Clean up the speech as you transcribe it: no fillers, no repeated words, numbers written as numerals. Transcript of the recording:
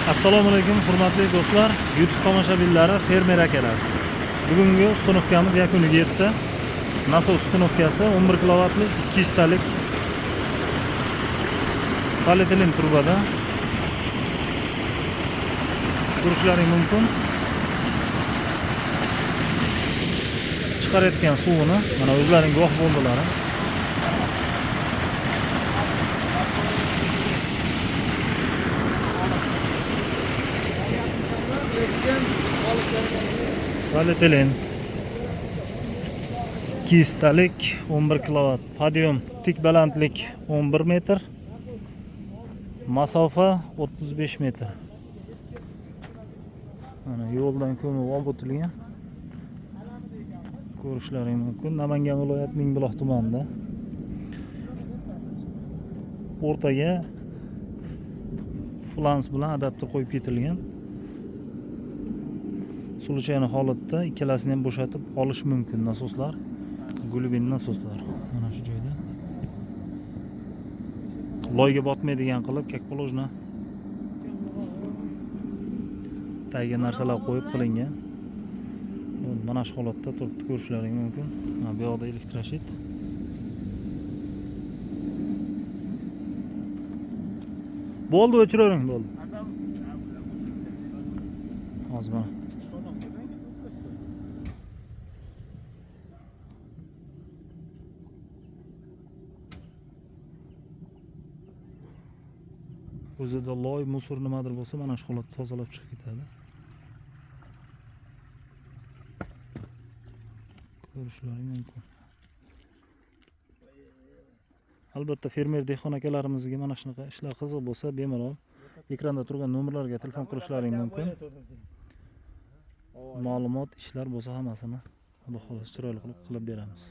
Assalomu alaykum hurmatli do'stlar, YouTube tomoshabinlari, fermer akalar. Bugungi ustunovkamiz yakuniga yetdi. Nasos ustunovkasi 11 kilovatlik 200 talik polietilen trubada ko'rishlaring mumkin. Chiqarayotgan suvini mana o'zlaring guvoh bo'ldilar. Polietilen 200 talik 11 kilovat, podium tik balandlik 11 metr, masofa 35 metr. Mana yo'ldan ko'mib olib o'tilgan. Ko'rishlaring mumkin. Namangan viloyati Mingbuloq tumanida. O'rtaga flans bilan adapter qo'yib ketilgan. Suluchayni holatda ikkalasini ham bo'shatib olish mumkin nasoslar. Glubin nasoslar. Mana shu joyda. Loyga botmaydigan qilib, как положено tagiga narsalar qo'yib qilingan. Mana shu holatda turibdi, ko'rishlaring mumkin. Mana bu yoqda elektroshit. Bo'ldi, o'chiravering, bo'ldi. Hozir mana o'zida loy, musor nimadir bo'lsa, mana shu holatda tozalab chiqib ketadi. Ko'rishlaring mumkin. Albatta fermer dehqon akalarimizga mana shunaqa ishlar qiziq bo'lsa, bemalol ekranda turgan nomerlarga telefon qilishlaring mumkin. Ma'lumot, ishlar bo'lsa hammasini Xudo xolasa chiroyli qilib beramiz.